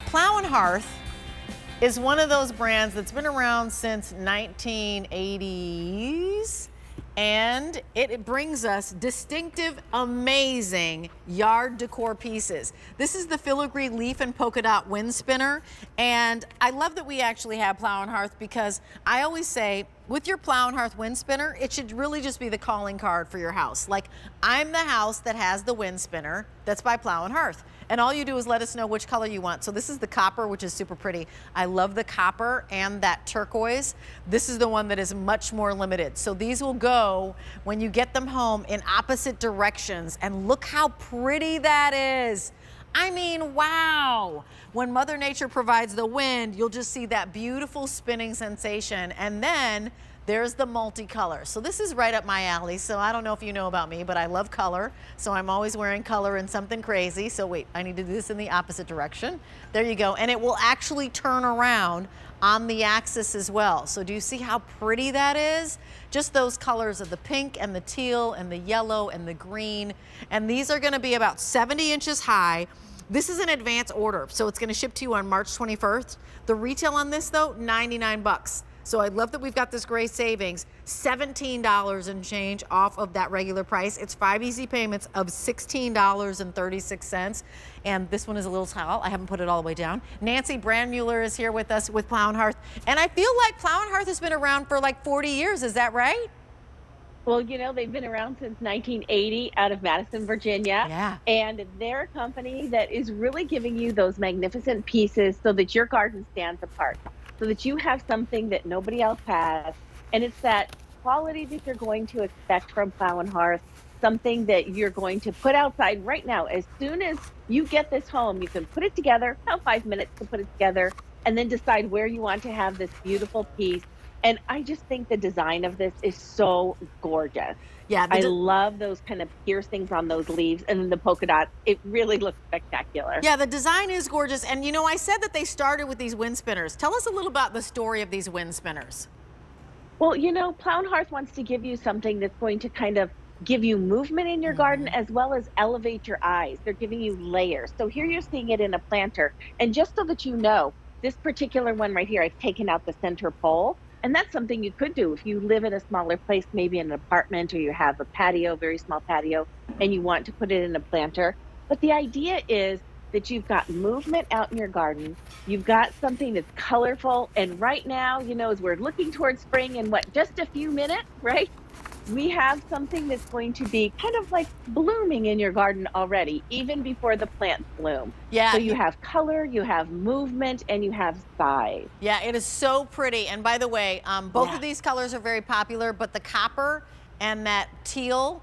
Plow Hearth is one of those brands that's been around since 1980s, and it brings us distinctive, amazing yard decor pieces. This is the filigree leaf and polka dot wind spinner, and I love that we actually have Plow Hearth because I always say, with your Plow Hearth wind spinner, it should really just be the calling card for your house. Like, I'm the house that has the wind spinner that's by Plow Hearth. And all you do is let us know which color you want. So this is the copper, which is super pretty. I love the copper and that turquoise. This is the one that is much more limited. So these will go, when you get them home, in opposite directions. And look how pretty that is. I mean, wow. When Mother Nature provides the wind, you'll just see that beautiful spinning sensation. And then there's the multicolor. So this is right up my alley. So I don't know if you know about me, but I love color. So I'm always wearing color in something crazy. So wait, I need to do this in the opposite direction. There you go. And it will actually turn around on the axis as well. So do you see how pretty that is? Just those colors of the pink and the teal and the yellow and the green. And these are gonna be about 70 inches high. This is an advance order, so it's gonna ship to you on March 21st. The retail on this though, 99 bucks. So I love that we've got this great savings, $17 and change off of that regular price. It's 5 easy payments of $16.36. And this one is a little tall. I haven't put it all the way down. Nancy Brandmuller is here with us with Plow Hearth. And I feel like Plow Hearth has been around for like 40 years. Is that right? Well, you know, they've been around since 1980 out of Madison, Virginia. Yeah. And they're a company that is really giving you those magnificent pieces so that your garden stands apart, so that you have something that nobody else has. And it's that quality that you're going to expect from Plow Hearth, something that you're going to put outside right now. As soon as you get this home, you can put it together, about 5 minutes to put it together, and then decide where you want to have this beautiful piece. And I just think the design of this is so gorgeous. Yeah, I love those kind of piercings on those leaves and then the polka dots. It really looks spectacular. Yeah, the design is gorgeous. And you know, I said that they started with these wind spinners. Tell us a little about the story of these wind spinners. Well, you know, Plow Hearth wants to give you something that's going to kind of give you movement in your garden as well as elevate your eyes. They're giving you layers. So here you're seeing it in a planter. And just so that you know, this particular one right here, I've taken out the center pole. And that's something you could do if you live in a smaller place, maybe in an apartment, or you have a patio, very small patio, and you want to put it in a planter. But the idea is that you've got movement out in your garden. You've got something that's colorful. And right now, you know, as we're looking towards spring in just a few minutes, right? We have something that's going to be kind of like blooming in your garden already, even before the plants bloom. Yeah. So you have color, you have movement, and you have size. Yeah, it is so pretty. And by the way, both of these colors are very popular, but the copper and that teal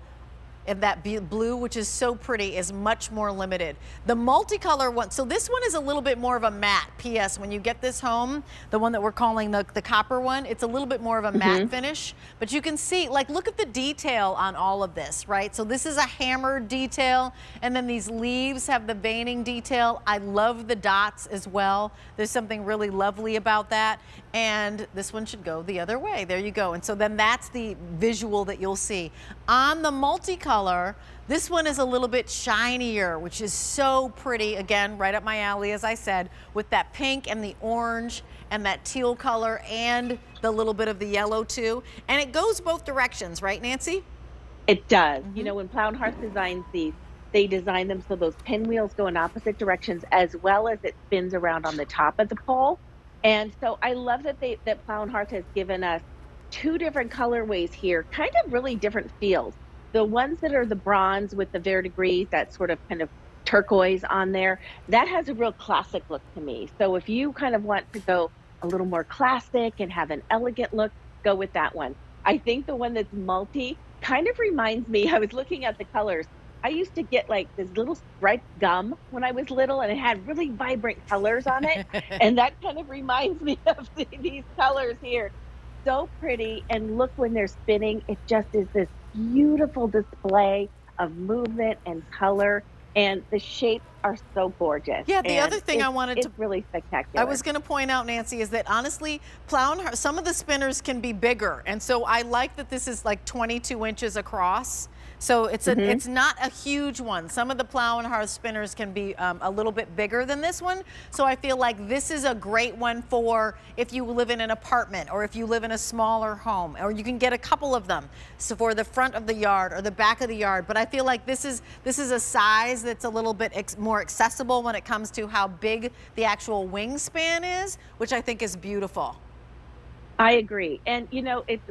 and that blue, which is so pretty, is much more limited. The multicolor one, so this one is a little bit more of a matte. P.S. When you get this home, the one that we're calling the copper one, it's a little bit more of a matte finish. But you can see, like, look at the detail on all of this, right? So this is a hammered detail, and then these leaves have the veining detail. I love the dots as well. There's something really lovely about that. And this one should go the other way. There you go. And so then that's the visual that you'll see. On the multicolor, this one is a little bit shinier, which is so pretty. Again, right up my alley, as I said, with that pink and the orange and that teal color and the little bit of the yellow too. And it goes both directions, right, Nancy? It does. You know, when Plow Hearth designs these, they design them so those pinwheels go in opposite directions, as well as it spins around on the top of the pole. And so I love that that Plow Hearth has given us two different colorways here, kind of really different feels. The ones that are the bronze with the verdigris, that sort of kind of turquoise on there, that has a real classic look to me. So if you kind of want to go a little more classic and have an elegant look, go with that one. I think the one that's multi kind of reminds me, I was looking at the colors. I used to get like this little striped gum when I was little, and it had really vibrant colors on it. And that kind of reminds me of these colors here. So pretty. And look, when they're spinning, it just is this beautiful display of movement and color. And the shapes are so gorgeous. Yeah, the And other thing I wanted to it's really spectacular. I was going to point out, Nancy, is that honestly, some of the spinners can be bigger, and so I like that this is like 22 inches across. So it's not a huge one. Some of the Plow and Hearth spinners can be a little bit bigger than this one. So I feel like this is a great one for if you live in an apartment or if you live in a smaller home, or you can get a couple of them so for the front of the yard or the back of the yard. But I feel like this is a size that's a little bit more accessible when it comes to how big the actual wingspan is, which I think is beautiful. I agree. And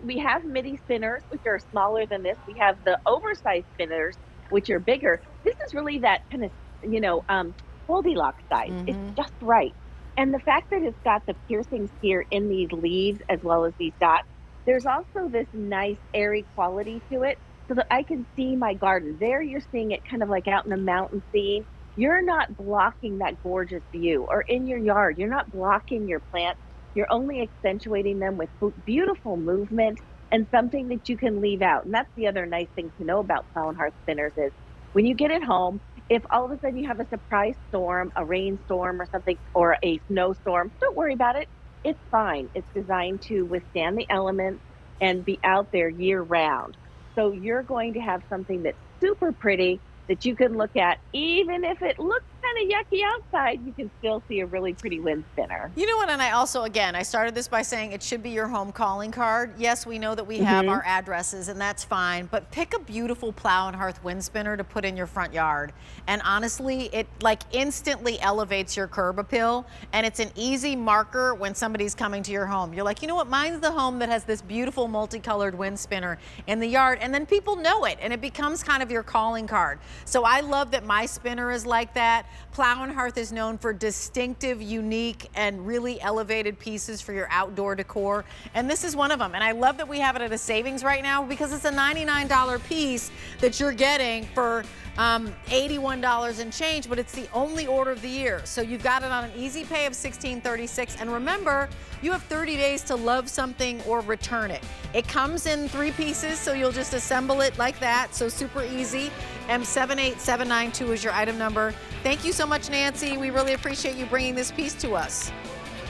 we have midi spinners, which are smaller than this. We have the oversized spinners, which are bigger. This is really that kind of, Goldilocks size. It's just right. And the fact that it's got the piercings here in these leaves as well as these dots, there's also this nice airy quality to it so that I can see my garden. There you're seeing it kind of like out in the mountain scene. You're not blocking that gorgeous view, or in your yard, you're not blocking your plants. You're only accentuating them with beautiful movement and something that you can leave out. And that's the other nice thing to know about Plow and Hearth spinners is when you get it home, if all of a sudden you have a surprise storm, a rainstorm or something, or a snowstorm, don't worry about it. It's fine. It's designed to withstand the elements and be out there year round. So you're going to have something that's super pretty that you can look at. Even if it looks kind of yucky outside, you can still see a really pretty wind spinner. You know what, and I also, again, I started this by saying it should be your home calling card. Yes, we know that we have our addresses, and that's fine, but pick a beautiful Plow and Hearth wind spinner to put in your front yard. And honestly, it like instantly elevates your curb appeal, and it's an easy marker when somebody's coming to your home. You're like, you know what, mine's the home that has this beautiful multicolored wind spinner in the yard, and then people know it, and it becomes kind of your calling card. So I love that my spinner is like that. Plow and Hearth is known for distinctive, unique, and really elevated pieces for your outdoor decor. And this is one of them. And I love that we have it at a savings right now because it's a $99 piece that you're getting for $81 and change, but it's the only order of the year. So you've got it on an easy pay of $16.36. And remember, you have 30 days to love something or return it. It comes in 3 pieces, so you'll just assemble it like that. So super easy. M78792 is your item number. Thank you so much, Nancy. We really appreciate you bringing this piece to us.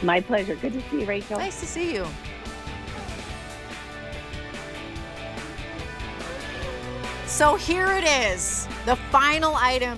My pleasure. Good to see you, Rachel. Nice to see you. So here it is, the final item.